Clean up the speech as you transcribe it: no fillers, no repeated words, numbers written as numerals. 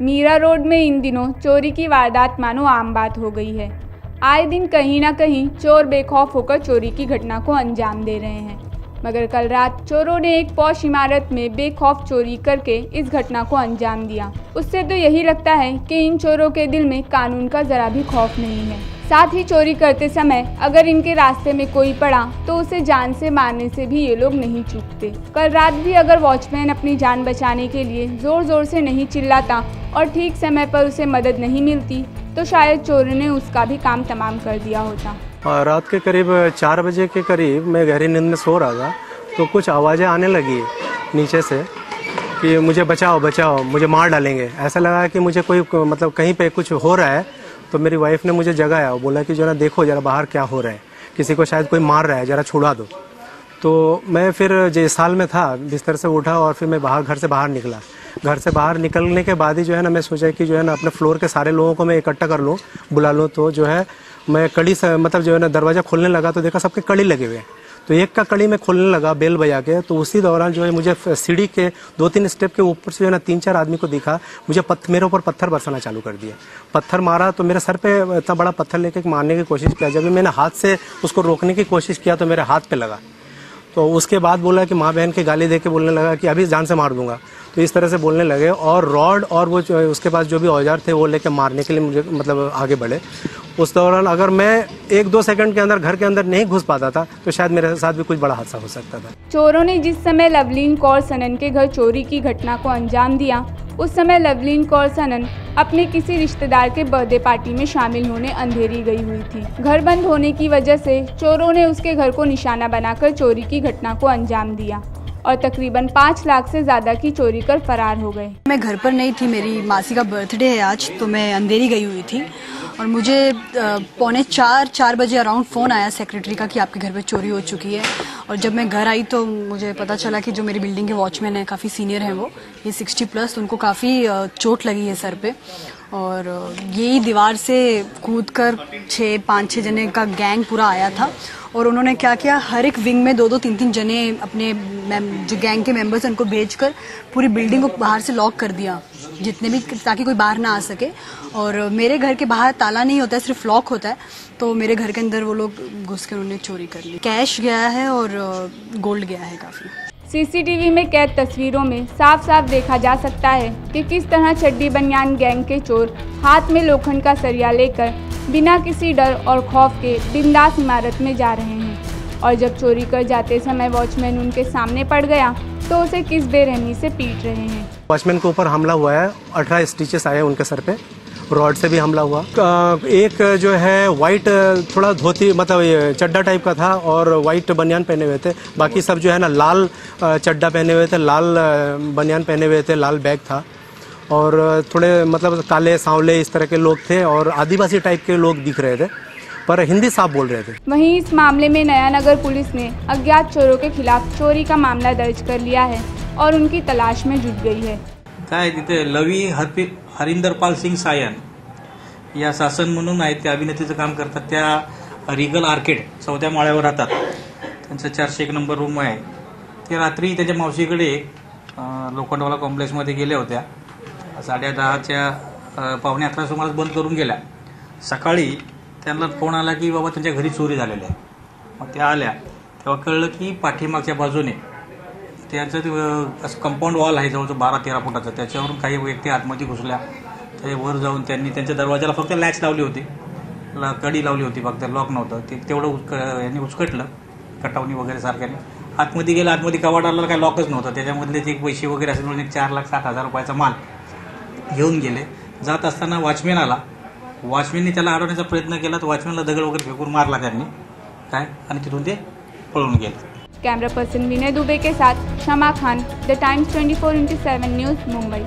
Meera road में इन दिनों चोरी की वारदात मानो आम बात हो गई है। आए दिन कहीं ना कहीं चोर बेखौफ होकर चोरी की घटना को अंजाम दे रहे हैं। मगर कल रात चोरों ने एक पॉश इमारत में बेखौफ चोरी करके इस घटना को अंजाम दिया। उससे तो यही लगता है कि इन चोरों के दिल में कानून का जरा भी खौफ नहीं है। साथ ही चोरी करते समय अगर इनके रास्ते में कोई पड़ा तो उसे जान से मारने से भी ये लोग नहीं चूकते। कल रात भी अगर वॉचमैन अपनी जान बचाने के लिए जोर जोर से नहीं चिल्लाता और ठीक समय पर उसे मदद नहीं मिलती तो शायद चोरों ने उसका भी काम तमाम कर दिया होता। रात के करीब 4 बजे के करीब मैं गहरी नींद में सो रहा था तो कुछ आवाज़ें आने लगी नीचे से कि मुझे बचाओ बचाओ, मुझे मार डालेंगे। ऐसा लगा कि मुझे कोई मतलब कहीं पे कुछ हो रहा है। तो मेरी वाइफ ने मुझे जगाया और बोला कि जरा देखो जरा बाहर क्या हो रहा है, किसी को शायद कोई मार रहा है, जरा छुड़ा दो। तो मैं फिर जिस साल में था बिस्तर से उठा और फिर मैं घर से बाहर निकला। घर से बाहर निकलने के बाद ही जो है ना मैं सोचा कि जो है ना अपने फ्लोर के सारे लोगों को मैं इकट्ठा कर लूँ, बुला लूँ। तो जो है मैं कड़ी से मतलब जो है ना दरवाज़ा खोलने लगा तो देखा सबके कड़ी लगे हुए हैं। तो एक का कड़ी में खोलने लगा बेल बजा के। तो उसी दौरान जो है मुझे सीढ़ी के 2-3 स्टेप के ऊपर से जो है ना 3-4 आदमी को दिखा। मुझे मेरे ऊपर पत्थर बरसाना चालू कर दिया। पत्थर मारा तो मेरे सर पे इतना बड़ा पत्थर लेके मारने की कोशिश किया। जब मैंने हाथ से उसको रोकने की कोशिश किया तो मेरे हाथ पे लगा। तो उसके बाद बोला कि माँ बहन की गाली दे के बोलने लगा कि अभी जान से मार दूंगा। तो इस तरह से बोलने लगे और रॉड और वो जो उसके पास जो भी औजार थे वो लेके मारने के लिए मुझे मतलब आगे बढ़े। उस दौरान अगर मैं 1-2 सेकंड के अंदर घर के अंदर नहीं घुस पाता था तो शायद मेरे साथ भी कुछ बड़ा हादसा हो सकता था। चोरों ने जिस समय लवलीन कौर सनन के घर चोरी की घटना को अंजाम दिया उस समय लवलीन कौर सनन अपने किसी रिश्तेदार के बर्थडे पार्टी में शामिल होने अंधेरी गई हुई थी। घर बंद होने की वजह से चोरों ने उसके घर को निशाना बनाकर चोरी की घटना को अंजाम दिया और तकरीबन 5 लाख से ज्यादा की चोरी कर फरार हो गए। मैं घर पर नहीं थी, मेरी मासी का बर्थडे है आज, तो मैं अंधेरी गई हुई थी और मुझे 3:45-4 बजे अराउंड फ़ोन आया सेक्रेटरी का कि आपके घर पे चोरी हो चुकी है। और जब मैं घर आई तो मुझे पता चला कि जो मेरी बिल्डिंग के वॉचमैन है, काफ़ी सीनियर हैं वो, ये 60+, तो उनको काफ़ी चोट लगी है सर पे। और यही दीवार से कूद कर 5-6 जने का गैंग पूरा आया था और उन्होंने क्या किया, हर एक विंग में 2-2, 3-3 जने अपने जो गैंग के मेंबर्स हैं उनको भेजकर पूरी बिल्डिंग को बाहर से लॉक कर दिया जितने भी, ताकि कोई बाहर ना आ सके। और मेरे घर के बाहर ताला नहीं होता है, सिर्फ लॉक होता है। तो मेरे घर के अंदर वो लोग घुस कर उन्होंने चोरी कर ली। कैश गया है और गोल्ड गया है काफ़ी। सीसीटीवी में कैद तस्वीरों में साफ साफ देखा जा सकता है कि किस तरह चड्डी बनियान गैंग के चोर हाथ में लोखंड का सरिया लेकर बिना किसी डर और खौफ के बिंदास इमारत में जा रहे हैं। और जब चोरी कर जाते समय वॉचमैन उनके सामने पड़ गया तो उसे किस बेरहमी से पीट रहे हैं। वॉचमैन के ऊपर हमला हुआ है, 18 स्टिचेस आए उनके सर पे, रॉड से भी हमला हुआ। एक जो है वाइट थोड़ा धोती मतलब ये चड्डा टाइप का था और वाइट बनियान पहने हुए थे। बाकी सब जो है ना लाल चड्डा पहने हुए थे, लाल बनियान पहने हुए थे, लाल बैग था और थोड़े मतलब काले सांवले इस तरह के लोग थे और आदिवासी टाइप के लोग दिख रहे थे पर हिंदी साफ बोल रहे थे। वहीं इस मामले में नयानगर पुलिस ने अज्ञात चोरों के खिलाफ चोरी का मामला दर्ज कर लिया है और उनकी तलाश में जुट गई है। काय तिथे लवी हरिंदरपाल सिंग सायन या शासन म्हणून आहेत, ते अभिनेत्रीचं काम करतात। त्या रिगल आर्केड 4थ्या माळ्यावर राहतात, त्यांचा 401 नंबर रूम आहे। ते रात्री त्याच्या मावशीकडे लोखंडवाला कॉम्प्लेक्समध्ये गेल्या होत्या। 10:30च्या 11:45 सुमारास बंद करून गेल्या। सकाळी त्यांना फोन आला की बाबा त्यांच्या घरी चोरी झालेली आहे। मग त्या आल्या तेव्हा कळलं की पाठीमागच्या बाजूने त्यांचं असं कंपाऊंड वॉल आहे जवळजवळ 12-13 फुटाचं, त्याच्यावरून काही व्यक्ती आतमध्ये घुसल्या। ते वर जाऊन त्यांनी त्यांच्या दरवाजाला फक्त लॅच लावली होती, कडी लावली होती, फक्त लॉक नव्हतं। ते तेवढं यांनी उचकटलं कटावणी वगैरे सारख्याने। आतमध्ये गेलं, आतमध्ये कवाडाला काही लॉकच नव्हतं, त्याच्यामधले जे पैसे वगैरे असेल म्हणजे 4,60,000 रुपयाचा माल घेऊन गेले। जात असताना वॉचमॅन आला, वॉचमॅनने त्याला अडवण्याचा प्रयत्न केला तर वॉचमॅनला दगड वगैरे फेकून मारला त्यांनी काय आणि तिथून ते पळून गेले। कैमरा पर्सन विनय दुबे के साथ Shama Khan, the Times 24x7 news, Mumbai.